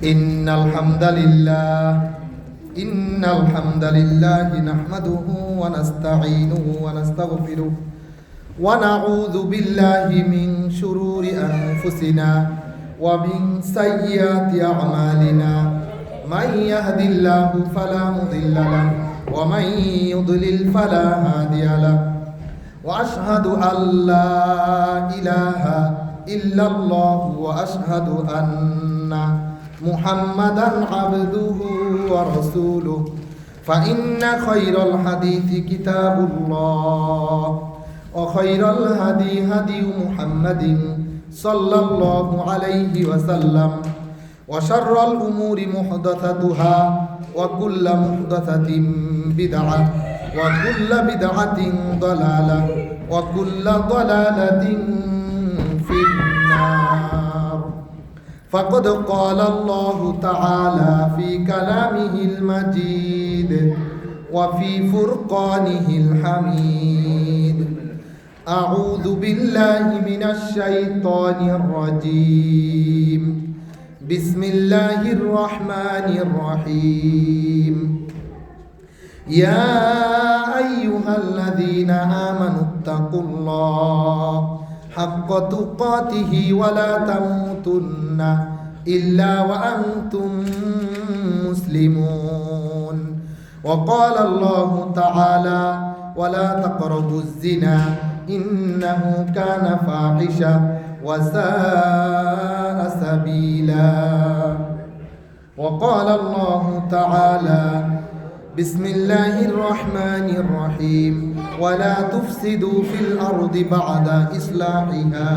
ইন্নাল হামদালিল্লাহি নাহমাদুহু ওয়া নাস্তাঈনুহু ওয়া নাস্তাগফিরুহু ওয়া নাউযু বিল্লাহি মিন শুরুরি আনফুসিনা ওয়া মিন সাইয়্যাতি আমালিনা মান ইয়াহদিল্লাহু ফালা মুদিল্লা লাহু ওয়া মান ইউদ্লিল ফালা হাদিয়া লাহু ওয়া আশহাদু আল্লা ইলাহা ইল্লাল্লাহু ওয়া আশহাদু আন্না মুহাম্মাদান আবদুহু ওয়া রাসূলুহু ফাইন্না খায়রাল হাদিসি কিতাবুল্লাহ ওয়া খায়রাল হাদি হাদিয়ু মুহাম্মাদিন সাল্লাল্লাহু আলাইহি ওয়া সাল্লাম ওয়া শাররাল উমুরি মুহদাসাতুহা ওয়া কুল্লু মুহদাসাতিন বিদআহ ওয়া কুল্লু বিদআতিন দালালাহ ওয়া কুল্লু দালালাতিন ফিন্নার فقد قال الله تعالى في كلامه المجيد وفي فرقانه الحميد أعوذ بالله من الشيطان الرجيم بسم الله الرحمن الرحيم يا أيها الذين آمنوا اتقوا الله حق تقاته ولا تموتن إلا وأنتم مسلمون وقال الله تعالى ولا تقربوا الزنا إنه كان فاحشة وساء سبيلا وقال الله تعالى بسم الله الرحمن الرحيم ولا تفسدوا في الأرض بعد إصلاحها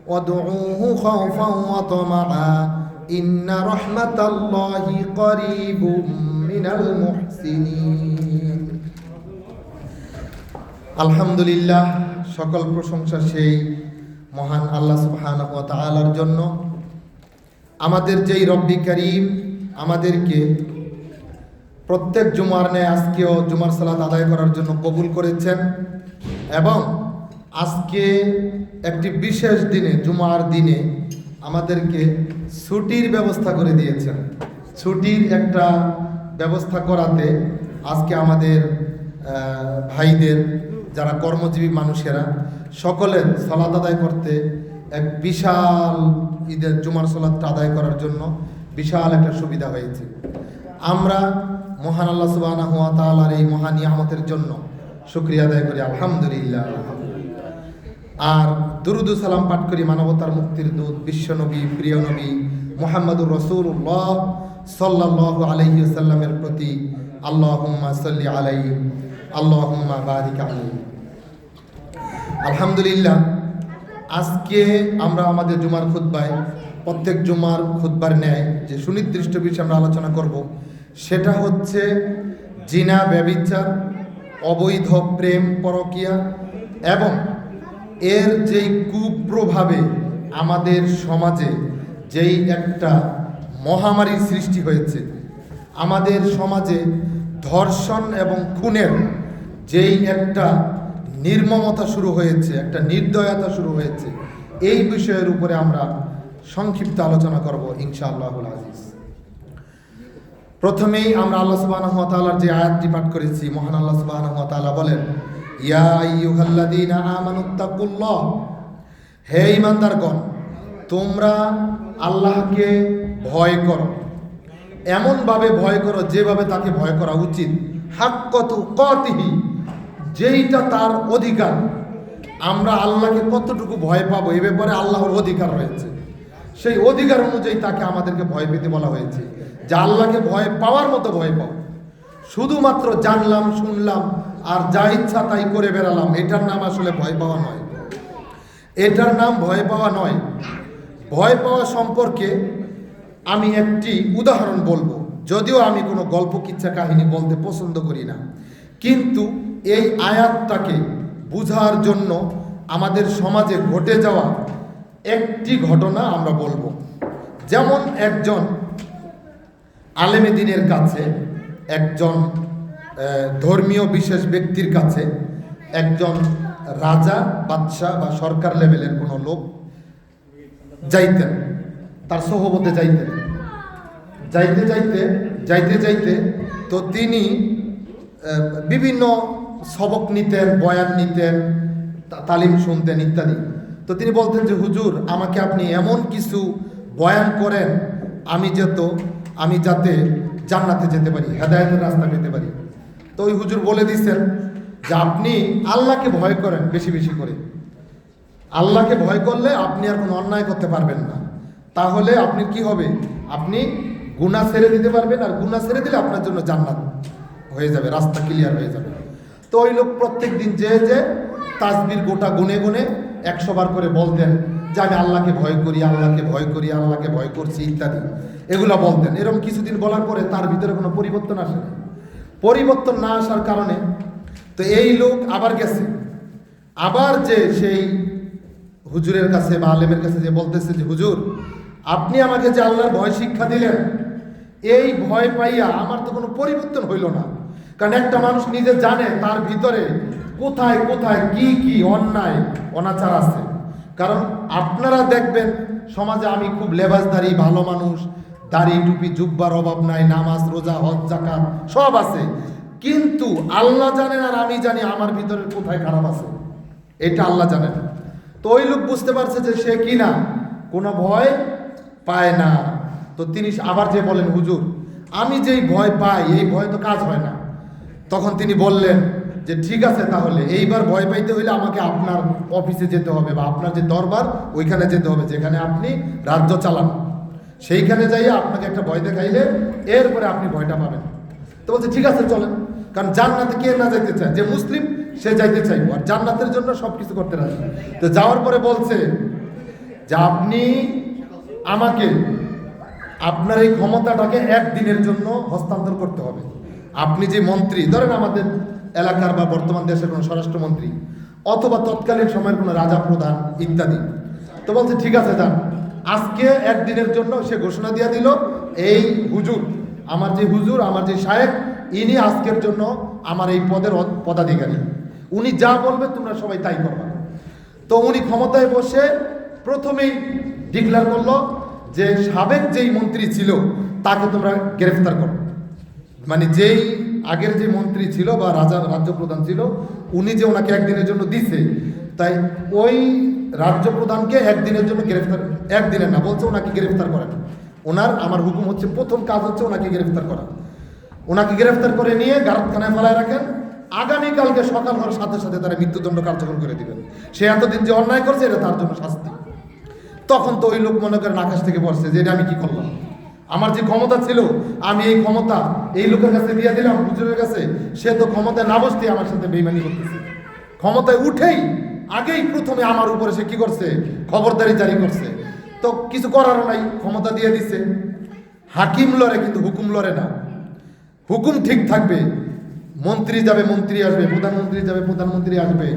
وادعوه خوفا وطمعا إن رحمة الله قريب من المحسنين আলহামদুলিল্লাহ, সকল প্রশংসা সেই মহান আল্লাহ সুবহানাহু ওয়া তাআলার জন্য। আমাদের যেই রব্বি কারীম আমাদেরকে প্রত্যেক জুমার ন্যায় আজকেও জুমার সালাত আদায় করার জন্য কবুল করেছেন এবং আজকে একটি বিশেষ দিনে জুমার দিনে আমাদেরকে ছুটির ব্যবস্থা করে দিয়েছেন। ছুটির একটা ব্যবস্থা করাতে আজকে আমাদের ভাইদের যারা কর্মজীবী মানুষেরা সকলের সালাত আদায় করতে এক বিশাল ঈদের জুমার সালাতটা আদায় করার জন্য বিশাল একটা সুবিধা হয়েছে। আমরা মহান আল্লাহ সুবহানাহু ওয়া তাআলার এই মহান নিয়ামতের জন্য শুকরিয়া আদায় করি আলহামদুলিল্লাহ। আর দুরুদ ও সালাম পাঠ করি মানবতার মুক্তির দূত বিশ্বনবী প্রিয় নবী মুহাম্মদুর রাসূলুল্লাহ সাল্লাল্লাহু আলাইহি ওয়াসাল্লামের প্রতি। আল্লাহুম্মা সাল্লি আলাইহি আল্লাহুম্মা বারিক আলাইহি। আলহামদুলিল্লাহ, আজকে আমরা আমাদের জুমার খুতবায় প্রত্যেক জুমার খুতবার ন্যায় যে সুনির্দিষ্ট বিষয়ে আমরা আলোচনা করব সেটা হচ্ছে জিনা, ব্যভিচার, অবৈধ প্রেম, পরকীয়া এবং এর যেই কুপ্রভাবে আমাদের সমাজে যেই একটা মহামারীর সৃষ্টি হয়েছে, আমাদের সমাজে ধর্ষণ এবং খুনের যেই একটা নির্মমতা শুরু হয়েছে, একটা নির্দয়তা শুরু হয়েছে, এই বিষয়ের উপরে আমরা সংক্ষিপ্ত আলোচনা করব ইনশাআল্লাহুল আজিজ। প্রথমেই আমরা আল্লাহ সুবহানাহু ওয়া তাআলার যে আয়াতটি পাঠ করেছি, মহান আল্লাহ সুবহানাহু ওয়া তাআলা বলেন, ইয়া আইয়ুহাল্লাযীনা আমানুত্তাকুল্লাহ, হে ঈমানদারগণ তোমরা আল্লাহকে ভয় করো, এমনভাবে ভয় করো যেভাবে তাকে ভয় করা উচিত, হাক্কা তুকাতিহি, যেইটা তার অধিকার। আমরা আল্লাহকে কতটুকু ভয় পাবো এ ব্যাপারে আল্লাহর অধিকার রয়েছে, সেই অধিকার অনুযায়ী তাকে আমাদেরকে ভয় পেতে বলা হয়েছে। যে আল্লাহকে ভয় পাওয়ার মতো ভয় পাও, শুধুমাত্র জানলাম শুনলাম আর যা ইচ্ছা তাই করে বেড়ালাম, এটার নাম আসলে ভয় পাওয়া নয়, এটার নাম ভয় পাওয়া নয়। ভয় পাওয়া সম্পর্কে আমি একটি উদাহরণ বলবো, যদিও আমি কোনো গল্প কিচ্ছা কাহিনী বলতে পছন্দ করি না, কিন্তু এই আয়াতটাকে বুঝার জন্য আমাদের সমাজে ঘটে যাওয়া একটি ঘটনা আমরা বলবো। যেমন একজন আলেমে দ্বীনের কাছে, একজন ধর্মীয় বিশেষ ব্যক্তির কাছে একজন রাজা, বাদশাহ বা সরকার লেভেলের কোনো লোক যাইতেন, তার সোহবতে যাইতেন। যাইতে যাইতে যাইতে তো তিনি বিভিন্ন সবক নিতেন, বয়ান নিতেন, তালিম শুনতেন ইত্যাদি। তো তিনি বলতেন যে হুজুর আমাকে আপনি এমন কিছু বয়ান করেন আমি যাতে জান্নাতে যেতে পারি, হেদায়েতের রাস্তা পেতে পারি। তো ওই হুজুর বলে দিচ্ছেন যে আপনি আল্লাহকে ভয় করেন বেশি বেশি করে। আল্লাহকে ভয় করলে আপনি আর কোনো অন্যায় করতে পারবেন না। তাহলে আপনি কি হবে, আপনি গুনাহ ছেড়ে দিতে পারবেন, আর গুনাহ ছেড়ে দিলে আপনার জন্য জান্নাত হয়ে যাবে, রাস্তা ক্লিয়ার হয়ে যাবে। তো ওই লোক প্রত্যেক দিন যে তাসবির গোটা গুনে গুনে 100 বার করে বলতেন যে আমি আল্লাহকে ভয় করি, আল্লাহকে ভয় করি, আল্লাহকে ভয় করছি ইত্যাদি এগুলো বলতেন। এরকম কিছুদিন বলার পরে তার ভিতরে কোনো পরিবর্তন আসে না। পরিবর্তন না আসার কারণে তো এই লোক আবার গেছে, আবার যে সেই হুজুরের কাছে বা আলেমের কাছে যে বলতেছে যে হুজুর আপনি আমাকে যে আল্লাহর ভয় শিক্ষা দিলেন, এই ভয় পাইয়া আমার তো কোনো পরিবর্তন হইল না। কারণ একটা মানুষ নিজে জানে তার ভিতরে কোথায় কোথায় কি কি অন্যায় অনাচার আছে। কারণ আপনারা দেখবেন সমাজে আমি খুব লেবাসদারি ভালো মানুষ, দাড়ি টুপি জুব্বার অভাব নাই, নামাজ রোজা হজ যাকাত সব আছে, কিন্তু আল্লাহ জানেন আর আমি জানি আমার ভিতরে কোথায় খারাপ আছে, এটা আল্লাহ জানেন। তো ওই লোক বুঝতে পারছে যে সে কিনা কোনো ভয় পায় না। তো তিনি আবার যে বলেন হুজুর আমি যেই ভয় পাই এই ভয় তো কাজ হয় না। তখন তিনি বললেন যে ঠিক আছে, তাহলে এইবার ভয় পাইতে হইলে আমাকে আপনার অফিসে যেতে হবে বা আপনার যে দরবার ওইখানে যেতে হবে, যেখানে আপনি রাজ্য চালান, সেইখানে যাইয়া আপনাকে একটা ভয় দেখাইলে এরপরে আপনি ভয়টা পাবেন। তো বলছে ঠিক আছে চলেন, কারণ জান্নাতে কে না যাইতে চায়, যে মুসলিম সে যাইতে চাইব, আর জান্নাতের জন্য সব কিছু করতে রাজি। তো যাওয়ার পরে বলছে যে আপনি আমাকে আপনার এই ক্ষমতাটাকে 1 দিনের জন্য হস্তান্তর করতে হবে। আপনি যে মন্ত্রী, ধরেন আমাদের এলাকার বা বর্তমান দেশের কোনো স্বরাষ্ট্রমন্ত্রী অথবা তৎকালীন সময়ের কোনো রাজা প্রধান ইত্যাদি। তো বলছে ঠিক আছে যান, আজকে 1 দিনের জন্য সে ঘোষণা দিয়ে দিল এই হুজুর, আমার যে শায়েখ, ইনি আজকের জন্য আমার এই পদের পদাধিকারী, উনি যা বলবে তোমরা সবাই তাই করবে। তো উনি ক্ষমতায় বসে প্রথমেই ডিক্লেয়ার করলো যে সাবেক যেই মন্ত্রী ছিল তাকে তোমরা গ্রেফতার করো। মানে যেই আগের যে মন্ত্রী ছিল বা রাজ্য প্রধান ছিল, উনি যে ওনাকে 1 দিনের জন্য দিছে, তাই ওই রাজ্য প্রধানকে 1 দিনের জন্য গ্রেফতার, 1 দিনের না, বলছে ওনাকে গ্রেফতার করেন। আমার হুকুম হচ্ছে, প্রথম কাজ হচ্ছে ওনাকে গ্রেফতার করা। ওনাকে গ্রেফতার করে নিয়ে গারদখানায় ফেলায় রাখেন, আগামীকালকে সকাল হওয়ার সাথে সাথে তারা মৃত্যুদণ্ড কার্যকর করে দিবেন। সে এতদিন যে অন্যায় করছে এটা তার জন্য শাস্তি। তখন তো ওই লোক মনে করেন আকাশ থেকে পড়ছে যে এটা আমি কি করলাম, আমার যে ক্ষমতা ছিল আমি এই ক্ষমতা এই লোকের কাছে দিয়ে দিলাম, হুজুরের কাছে, সে তো ক্ষমতায় না বসতেই আমার সাথে বেইমানি করতেছে, ক্ষমতায় উঠেই আগেই প্রথমে আমার উপরে সে কি করছে, খবরদারি জারি করছে। তো কিছু করারও নাই, ক্ষমতা দিয়ে দিছে। হাকিম লড়ে কিন্তু হুকুম লড়ে না, হুকুম ঠিক থাকবে, মন্ত্রী যাবে মন্ত্রী আসবে, প্রধানমন্ত্রী যাবে প্রধানমন্ত্রী আসবে,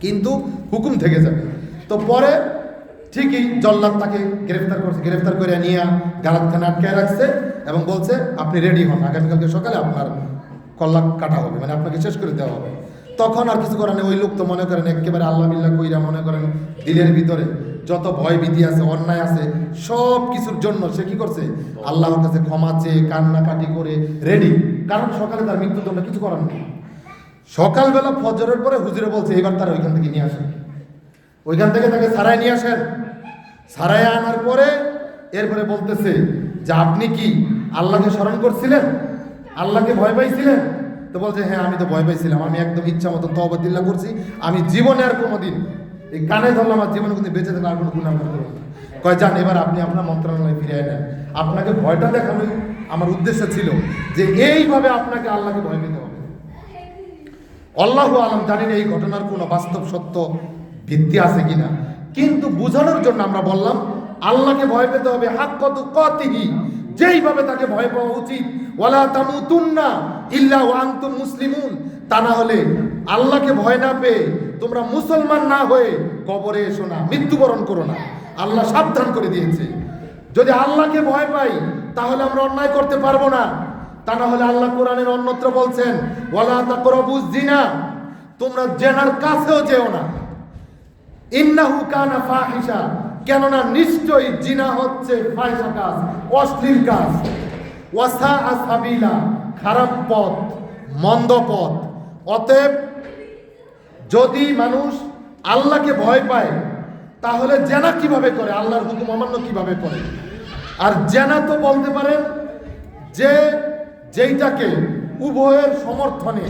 কিন্তু হুকুম থেকে যাবে। তো পরে ঠিকই জল্লাদ তাকে গ্রেফতার করছে, গ্রেফতার করে নিয়ে গালাতখানে আটকায় রাখছে এবং বলছে আপনি রেডি হন, আগামীকালকে সকালে আপনার কল্লা কাটা হবে, মানে আপনাকে শেষ করে দেওয়া হবে। তখন আর কিছু করার নেই, ওই লোক তো মনে করেন একেবারে আল্লাহ বিল্লাহ কইরা মনে করেন দিলের ভিতরে যত ভয় ভীতি আছে অন্যায় আছে সব কিছুর জন্য সে কি করছে, আল্লাহর কাছে ক্ষমা চেয়ে কান্নাকাটি করে রেডি, কারণ সকালে তার মৃত্যুদণ্ড, কিছু করার নেই। সকালবেলা ফজরের পরে হুজুরে বলছে এবার তারা ওইখান থেকে নিয়ে আসেন, ওইখান থেকে তাকে সারায় নিয়ে আসেন। সারায় আনার পরে এরপরে বলতেছে যে আপনি কি আল্লাহকে স্মরণ করছিলেন, আল্লাহকে ভয় পাইছিলেন? তো বলছে হ্যাঁ আমি তো ভয় পাইছিলাম, আমি একদম ইচ্ছা মতো তওবাতিল্লাহ করছি, আমি জীবনে আর কোনোদিন এই কানে ধরলাম আর জীবনে কিন্তু বেঁচে থাকলে আর কোনো গুনাহ করবো না। কয় যান এবার আপনি আপনার মন্ত্রণালয়ে ফিরে নেন, আপনাকে ভয়টা দেখানোই আমার উদ্দেশ্য ছিল যে এইভাবে আপনাকে আল্লাহকে ভয় পেতে হবে। আল্লাহু আলাম, জানি না এই ঘটনার কোনো বাস্তব সত্য ভিত্তি আছে কিনা, কিন্তু বোঝানোর জন্য আমরা বললাম আল্লাহকে ভয় পেতে হবে হাক্কা তুকাতিহি, যেইভাবে তাকে ভয় পাওয়া উচিত। ওয়ালা তামুতুন্না ইল্লা ওয়া আনতুম মুসলিমুন, তা না হলে আল্লাহকে ভয় না পেয়ে তোমরা মুসলমান না হয়ে কবরে এসো না, মৃত্যুবরণ করো না। আল্লাহ সাবধান করে দিয়েছে, যদি আল্লাহকে ভয় পাই তাহলে আমরা অন্যায় করতে পারবো না। তা না হলে আল্লাহ কোরআনের অন্যত্র বলছেন ওয়ালা তাকরাবুজ জিনা, তোমরা জেনার কাছেও যেও না। ইন্নাহু কানা ফাহিশা, কেননা নিশ্চয়ই জিনা হচ্ছে ফাহিশা কাজ, অশ্লীল কাজ। ওয়াসাআ সাবিলা, খারাপ পথ, মন্দ পথ। অতএব যদি মানুষ আল্লাহকে ভয় পায় তাহলে জেনা কিভাবে করে, আল্লাহর হুকুম অমান্য কিভাবে করে? আর জেনা তো বলতে পারেন যে যেইটাকে উভয়ের সমর্থনে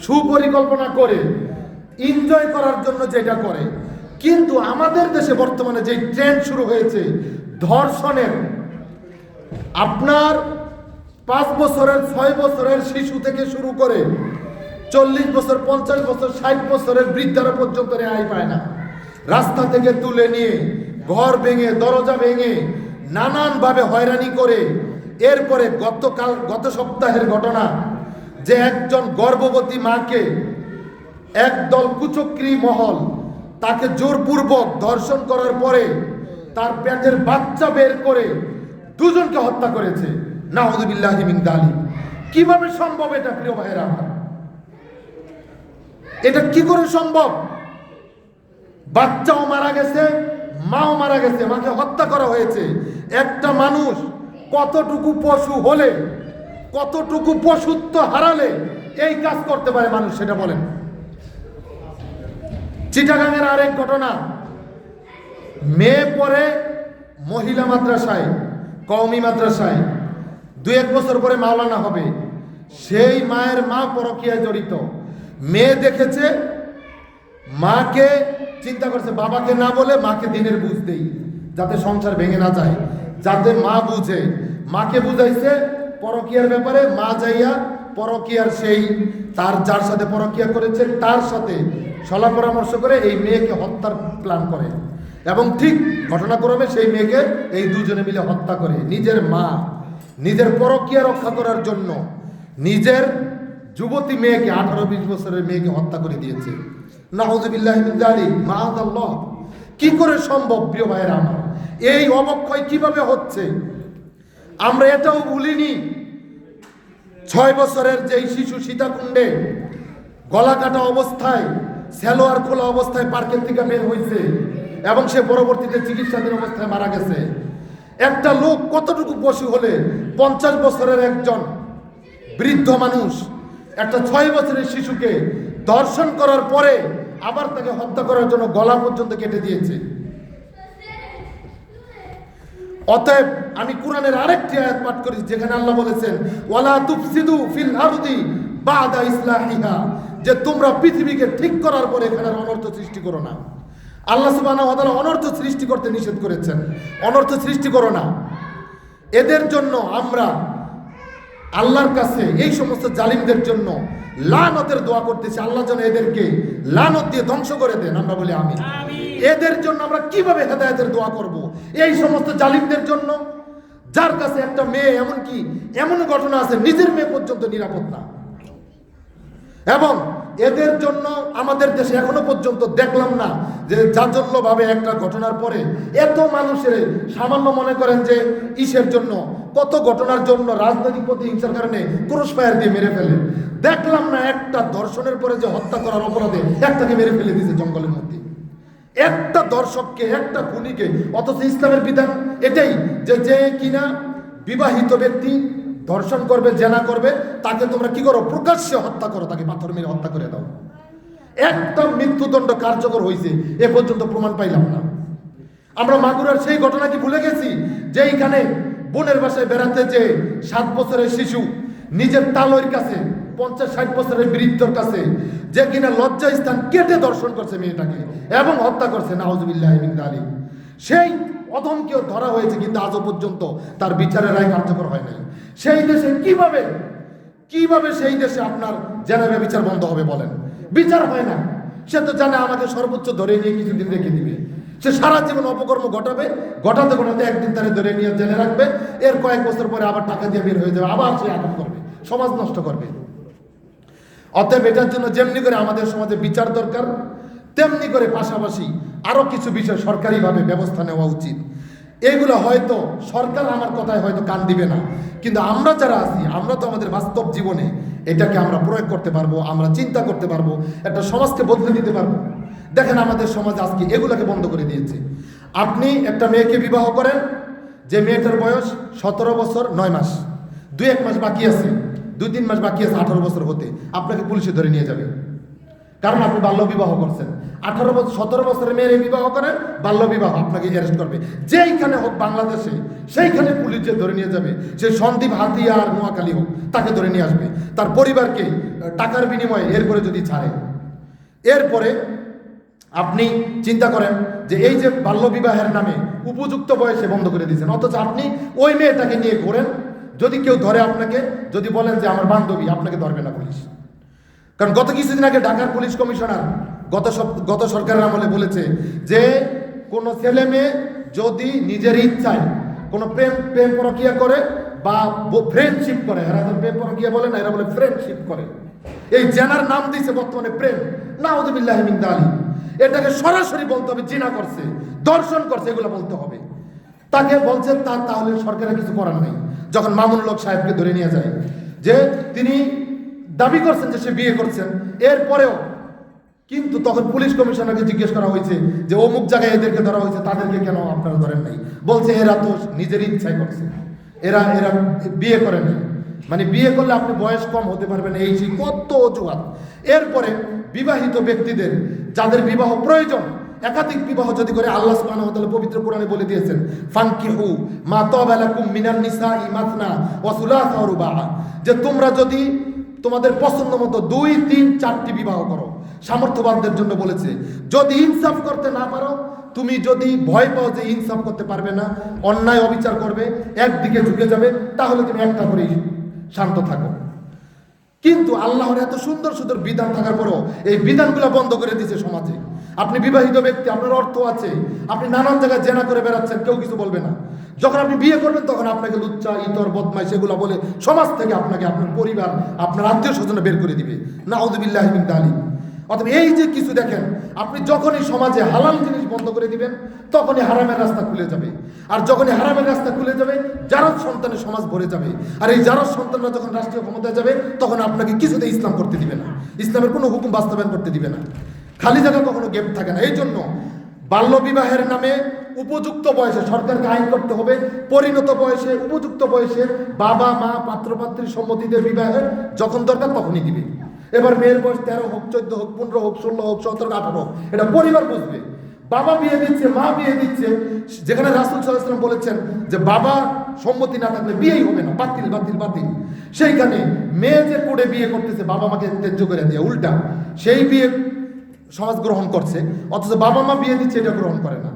সুপরিকল্পনা করে এনজয় করার জন্য যেটা করে। কিন্তু আমাদের দেশে বর্তমানে যে ট্রেন্ড শুরু হয়েছে ধর্ষণের, আপনার 5 বছরের 6 বছরের শিশু থেকে শুরু করে 40 বছর 50 বছর 60 বছরের বৃদ্ধারা পর্যন্ত রেহাই পায় না। রাস্তা থেকে তুলে নিয়ে ঘর ভেঙে দরজা ভেঙে নানানভাবে হয়রানি করে, এরপরে গত সপ্তাহের ঘটনা যে একজন গর্ভবতী মাকে একদল কুচক্রী মহল তাকে জোরপূর্বক ধর্ষণ করার পরে তার পেটের বাচ্চা বের করে দুজনকে হত্যা করেছে। নাউযুবিল্লাহি মিন যালিক। কিভাবে সম্ভব এটা প্রিয় ভাইয়েরা আমার? এটা কি করে সম্ভব? বাচ্চাও মারা গেছে, মাও মারা গেছে, মাকে হত্যা করা হয়েছে। একটা মানুষ কতটুকু পশু হলে, কতটুকু পশুত্ব হারালে এই কাজ করতে পারে মানুষ, সেটা বলেন। চিটাগাংয়ের আরেক ঘটনা, মেয়ে পড়ে মহিলা মাদ্রাসায়, কওমি মাদ্রাসায়, 2-1 বছর পরে মাওলানা হবে। সেই মায়ের মা পরকীয়ায় জড়িত। মেয়ে দেখেছে, মাকে চিন্তা করছে বাবাকে না বলে মাকে দিনের বুঝ দেই, যাতে সংসার ভেঙে না যায়, যাতে মা বুঝে। মাকে বুঝাইছে পরকীয়ার ব্যাপারে, মা যাইয়া পরকীয়ার সেই তার যার সাথে পরকীয়া করেছে তার সাথে সলা পরামর্শ করে এই মেয়েকে হত্যার প্ল্যান করে, এবং ঠিক ঘটনাক্রমে সেই মেয়েকে এই দুজনে মিলে হত্যা করে। নিজের মা নিজের পরকীয়া রক্ষা করার জন্য নিজের যুবতী মেয়েকে, 18-20 বছরের মেয়েকে হত্যা করে দিয়েছে। নাউযুবিল্লাহি মিন যালিক, মাআযাল্লাহ। কি করে সম্ভব প্রিয় ভাইয়েরা আমার? এই অবক্ষয় কিভাবে হচ্ছে? আমরা এটাও ভুলিনি, 6 বছরের যেই শিশু সীতাকুণ্ডে গলা কাটা অবস্থায়, সেলোয়ার খোলা অবস্থায় পার্কের থেকে বের হয়েছে এবং সে পরবর্তীতে চিকিৎসাধীন অবস্থায় মারা গেছে। একটা লোক কতটুকু পশু হলে 50 বছরের একজন বৃদ্ধ মানুষ একটা 6 বছরের শিশুকে ধর্ষণ করার পরে আবার তাকে হত্যা করার জন্য গলা পর্যন্ত কেটে দিয়েছে। অতএব আমি কোরআনের আরেকটি আয়াত পাঠ করি যেখানে আল্লাহ বলেছেন ওয়ালা তুফসিদু ফিল আরদি বাদা ইসলাহিহা, যে তোমরা পৃথিবীকে ঠিক করার পরে এখানে অনর্থ সৃষ্টি করো না। আল্লাহ সুবহানাহু ওয়া তাআলা অনর্থ সৃষ্টি করতে নিষেধ করেছেন, অনর্থ সৃষ্টি করো না। এদের জন্য আমরা আল্লাহর কাছে এই সমস্ত জালিমদের জন্য লানতের দোয়া করতেছি, আল্লাহ যেন এদেরকে লানত দিয়ে ধ্বংস করে দেন। আমরা বলি আমিন। এদের জন্য আমরা কিভাবে হেদায়েতের দোয়া করব? এই সমস্ত জালিমদের জন্য, যার কাছে একটা মেয়ে, এমনকি এমন ঘটনা আছে নিজের মেয়ে পর্যন্ত নিরাপদ না। এবং এদের জন্য আমাদের দেশে এখনো পর্যন্ত দেখলাম না যে জাজল্যভাবে একটা ঘটনার পরে এত মানুষের সামান্য মনে করেন যে ইসের জন্য, কত ঘটনার জন্য রাজনৈতিক প্রতিহিংসার কারণে ক্রস ফায়ার দিয়ে মেরে ফেলে। দেখলাম না একটা ধর্ষণের পরে যে হত্যা করার অপরাধে একটাকে মেরে ফেলে দিয়েছে জঙ্গলের মধ্যে, একটা দর্শককে, একটা খুনিকে। অথচ ইসলামের বিধান এটাই যে যে কিনা বিবাহিত ব্যক্তি ধর্ষণ করবে, জেনা করবে, তাকে তোমরা কি করো? প্রকাশ্যে হত্যা করো, তাকে পাথর মেরে হত্যা করে দাও। একটা মৃত্যুদণ্ড কার্যকর হয়েছে এ পর্যন্ত প্রমাণ পাইলাম না। আমরা মাগুরার সেই ঘটনা কি ভুলে গেছি যে এইখানে বোনের বাসায় বেড়াতে যে 7 বছরের শিশু নিজের তালয়ের কাছে 50-60 বছরের বৃদ্ধর কাছে যে কিনা লজ্জা স্থান কেটে দর্শন করছে মেয়েটাকে এবং হত্যা করছে। নাউযুবিল্লাহি মিন যালিক। সেই অধমকেও ধরা হয়েছে, কিন্তু আজও পর্যন্ত তার বিচারের রায় কার্যকর হয় নাই। সেই দেশে কিভাবে সেই দেশে আপনার জেনাবে বিচার বন্ধ হবে বলেন? বিচার হয় না। সে তো জানে আমাকে সর্বোচ্চ ধরে নিয়ে কিছুদিন রেখে দিবে। সে সারা জীবন অপকর্ম ঘটাতে একদিন তারে ধরে নিয়ে জেলে রাখবে, এর কয়েক বছর পরে আবার টাকা দিয়ে বের হয়ে যাবে, আবার সে আঘাত করবে, সমাজ নষ্ট করবে। অতএব এটার জন্য যেমনি করে আমাদের সমাজে বিচার দরকার, তেমনি করে পাশাপাশি আরো কিছু বিষয় সরকারিভাবে ব্যবস্থা নেওয়া উচিত। এইগুলো হয়তো সরকার আমার কথায় হয়তো কান দিবে না, কিন্তু আমরা যারা আছি আমরা তো আমাদের বাস্তব জীবনে এটাকে আমরা প্রয়োগ করতে পারবো, আমরা চিন্তা করতে পারবো, একটা সমাজকে বদলে দিতে পারবো। দেখেন আমাদের সমাজ আজকে এগুলোকে বন্ধ করে দিয়েছে। আপনি একটা মেয়েকে বিবাহ করেন, যে মেয়েটার বয়স 17 বছর 9 মাস, 2-1 মাস বাকি আছে, 2-3 মাস বাকি আছে 18 বছর হতে, আপনাকে পুলিশে ধরে নিয়ে যাবে। কারণ আপনি বাল্য বিবাহ করছেন। 18 বছর 17 বছরের মেয়ের বিবাহ করেন, বাল্য বিবাহ, আপনাকে অ্যারেস্ট করবে। যেইখানে হোক বাংলাদেশে, সেইখানে পুলিশ যে ধরে নিয়ে যাবে, সে সন্দ্বীপ, হাতিয়া আর নোয়াখালী হোক, তাকে ধরে নিয়ে আসবে, তার পরিবারকে টাকার বিনিময়ে এরপরে যদি ছাড়ে। এরপরে আপনি চিন্তা করেন যে এই যে বাল্য বিবাহের নামে উপযুক্ত বয়সে বন্ধ করে দিয়েছেন, অথচ আপনি ওই মেয়েটাকে নিয়ে ঘোরেন। যদি কেউ ধরে আপনাকে, যদি বলেন যে আমার বান্ধবী, আপনাকে ধরবে না পুলিশ। কারণ গত কিছুদিন আগে ঢাকার পুলিশ কমিশনার গত সরকারের আমলে বলেছে যে কোনো ছেলে মেয়ে যদি নিজের ইচ্ছায় কোনো প্রেম পরকিয়া করে বা ফ্রেন্ডশিপ করে, এরা তো প্রেম পরকিয়া বলে না, এরা বলে ফ্রেন্ডশিপ করে, এই জেনার নাম দিয়েছে বর্তমানে প্রেম, নাউযুবিল্লাহি মিন যালিক, এটাকে সরাসরি বলতে হবে জিনা করছে, দর্শন করছে, এগুলো বলতে হবে। তাকে বলছেন তাহলে সরকারের কিছু করার নেই। যখন মামুনুল হক সাহেবকে ধরে নিয়ে যায়, যে তিনি দাবি করছেন যে সে বিয়ে করছেন, এরপরেও কিন্তু তখন পুলিশ কমিশনারকে জিজ্ঞেস করা হয়েছে যে অমুক জায়গায় এদেরকে ধরা হয়েছে, তাদেরকে কেন আপনারা ধরেন নাই? বলছে এরা তো নিজের ইচ্ছায় করছে, এরা বিয়ে করে নাই, মানে বিয়ে করলে আপনি বয়স কম হতে পারবেন, এই সেই কত অজুহাত। এরপরে বিবাহিত ব্যক্তিদের যাদের বিবাহ প্রয়োজন, একাধিক বিবাহ যদি করে, আল্লাহ সুবহানাহু ওয়া তাআলা পবিত্র কোরআনে বলে দিয়েছেন ফানকিহু মা তাবা লাকুম মিনান নিসাই মাসনা ওয়া সুলাসা ওয়া রুবা, যে তোমরা যদি তোমাদের পছন্দ মতো 2, 3, 4টি বিবাহ করো। সামর্থ্যবানদের জন্য বলেছে, যদি ইনসাফ করতে না পারো, তুমি যদি ভয় পাও যে ইনসাফ করতে পারবে না, অন্যায় অবিচার করবে, একদিকে ঝুঁকে যাবে, তাহলে তুমি একটা করেই শান্ত থাকো। কিন্তু আল্লাহর এত সুন্দর সুন্দর বিধান থাকার পরেও এই বিধানগুলো বন্ধ করে দিয়েছে সমাজে। আপনি বিবাহিত ব্যক্তি, আপনার অর্থ আছে, আপনি নানান জায়গায় জেনা করে বেড়াচ্ছেন, কেউ কিছু বলবে না। যখন আপনি বিয়ে করবেন তখন আপনাকে লুচ্চা, ইতর, বদমাই সেগুলো বলে সমাজ থেকে আপনাকে, আপনার পরিবার, আপনার আত্মীয় স্বজন বের করে দিবে। নাউযুবিল্লাহি মিন যালিক। অথবা এই যে কিছু দেখেন, আপনি যখনই সমাজে হালাল জিনিস বন্ধ করে দিবেন, তখনই হারামের রাস্তা খুলে যাবে। আর যখনই হারামের রাস্তা খুলে যাবে, জারজ সন্তানের সমাজ ভরে যাবে। আর এই জারজ সন্তানরা যখন রাষ্ট্রীয় ক্ষমতায় যাবে, তখন আপনাকে কিছুতে ইসলাম করতে দিবে না, ইসলামের কোনো হুকুম বাস্তবায়ন করতে দিবে না। খালি জায়গা কখনো গ্যাপ থাকে না। এই জন্য বাল্য বিবাহের নামে উপযুক্ত বয়সে সরকারকে আইন করতে হবে, পরিণত বয়সে, উপযুক্ত বয়সে বাবা মা পাত্রপাত্রীর সম্মতিতে বিবাহের যখন দরকার তখনই দিবে। এবার মেয়ের বয়স 13 হোক, 14 হোক, 15 হোক, 16 হোক, 17, 18 হোক, এটা পরিবার বুঝবে। বাবা বিয়ে দিচ্ছে, মা বিয়ে দিচ্ছে, যেখানে রাসূল সাল্লাল্লাহু আলাইহি ওয়াসাল্লাম বলেছেন যে বাবা সম্মতি না থাকলে বিয়েই হবে না, বাতিল বাতিল বাতিল। সেইখানে মেয়ে যে কোড়ে বিয়ে করতেছে বাবা মাকে ত্যায্য করে দিয়ে, উল্টা সেই বিয়ে সমাজ গ্রহণ করছে, অথচ বাবা মা বিয়ে দিচ্ছে এটা গ্রহণ করে না।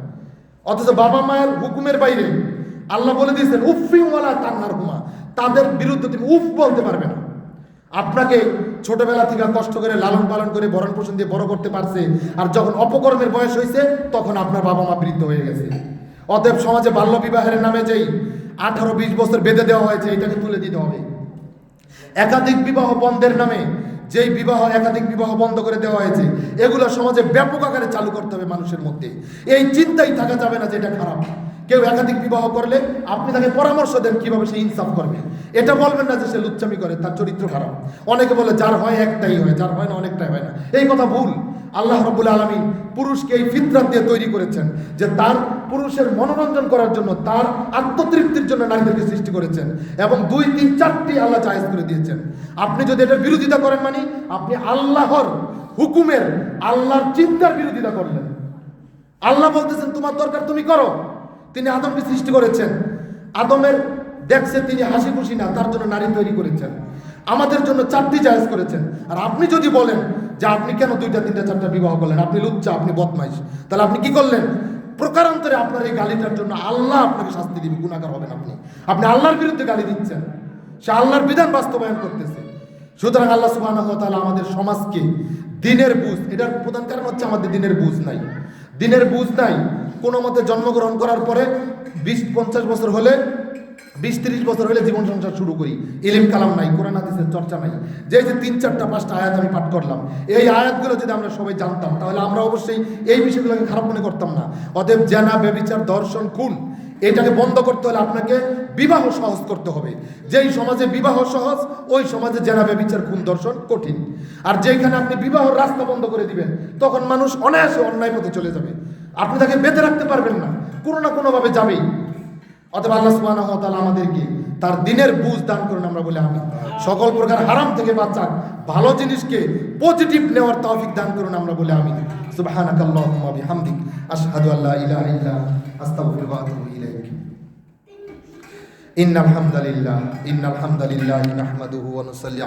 অথচ বাবা মায়ের হুকুমের বাইরে আল্লাহ বলে দিয়েছেন উফি ওয়ালা তানহারহুমা, তাদের বিরুদ্ধে তুমি উফ বলতে পারবে না। আপনাকে ছোটবেলা থেকে কষ্ট করে লালন পালন করে ভরণ পোষণ দিয়ে বড় করতে পারছে, আর যখন অপকর্মের বয়স হয়েছে তখন আপনার বাবা মা বৃদ্ধ হয়ে গেছে। অতএব সমাজে বাল্য বিবাহের নামে যেই 18-20 বছর বেঁধে দেওয়া হয়েছে, এটাকে তুলে দিতে হবে। একাধিক বিবাহ বন্ধের নামে যেই একাধিক বিবাহ বন্ধ করে দেওয়া হয়েছে, এগুলো সমাজে ব্যাপক আকারে চালু করতে হবে মানুষের মধ্যে। এই চিন্তাই থাকা যাবে না যে এটা খারাপ। কেউ একাধিক বিবাহ করলে আপনি তাকে পরামর্শ দেন কিভাবে সে ইনসাফ করবে। এটা বলবেন না যে সে লুচ্চামি করে, তার চরিত্র খারাপ। অনেকে বলে যার হয় একটাই হয়, যার হয় না অনেকটাই হয় না। এই কথা ভুল। আল্লাহ রাব্বুল আলামিন পুরুষকে এই ফিতরাত দিয়ে তৈরি করেছেন যে তার পুরুষের মনোরঞ্জন করার জন্য, তার আত্মতৃপ্তির জন্য নারীদেরকে সৃষ্টি করেছেন, এবং 2, 3, 4টি আল্লাহ জায়েজ করে দিয়েছেন। আপনি যদি এটা বিরোধিতা করেন, মানে আপনি আল্লাহর হুকুমের, আল্লাহর চিন্তার বিরোধিতা করলেন। আল্লাহ বলতেছেন তোমার দরকার তুমি করো। তিনি আদমকে সৃষ্টি করেছেন, আদমের দেখছে তিনি হাসি খুশি না, তার জন্য নারী তৈরি করেছেন, আমাদের জন্য 4টি জায়েজ করেছেন। আর আপনি যদি বলেন যে আপনি কেন 2টা 3টা 4টা বিবাহ করলেন, আপনি লুচ্চা, আপনি বদমাইশ, তাহলে আপনি কি করলেন? প্রকারান্তরে আপনার এই গালিটার জন্য আল্লাহ আপনাকে শাস্তি দিবে, গুনাহগার হবেন আপনি আল্লাহর বিরুদ্ধে গালি দিচ্ছেন, সে আল্লাহর বিধান বাস্তবায়ন করতেছে। সুতরাং আল্লাহ সুবহানাহু ওয়া তাআলা আমাদের সমাজকে দিনের বুঝ, এটার প্রধান কারণ হচ্ছে আমাদের দিনের বুঝ নাই। দিনের বুঝ নাই। কোনো মতে জন্মগ্রহণ করার পরে 20-50 বছর হলে, 20-30 বছর হলে জীবন সংসার শুরু করি, ইলম কালাম নাই, কোরআন হাদিসের চর্চা নাই। যে 3-4টা 5টা আয়াত আমি পাঠ করলাম, এই আয়াতগুলো যদি আমরা সবাই জানতাম, তাহলে আমরা অবশ্যই এই বিষয়গুলোকে খারাপ মনে করতাম না। অতএব জেনা, ব্যভিচার, ধর্ষণ, খুন, এটাকে বন্ধ করতে হলে আপনাকে বিবাহ সহজ করতে হবে। যেই সমাজে বিবাহ সহজ, ওই সমাজে জেনা, ব্যভিচার, খুন, ধর্ষণ কঠিন। আর যেখানে আপনি বিবাহের রাস্তা বন্ধ করে দিবেন, তখন মানুষ অনায়াসে অন্যায় পথে চলে যাবে। আপনি তাকে বেঁধে রাখতে পারবেন না, কোনো না কোনোভাবে যাবেই। অতএব আল্লাহ সুবহানাহু ওয়া তাআলা আমাদেরকে তার দিনের বুঝ দান করুন, আমরা বলি আমিন। সকল প্রকার হারাম থেকে বাঁচান, ভালো জিনিসকে পজিটিভ নেওয়ার তৌফিক দান করুন, আমরা বলি আমিন। সুবহানাকাল্লাহুম্মা বিহামদিক আশহাদু আল্লা ইলাহা ইল্লা আনতা আস্তাগফিরুকা ওয়া আতুবু ইলাইক। ইন্নাল হামদালিল্লাহ নাহমাদুহু ওয়া নুসাল্লি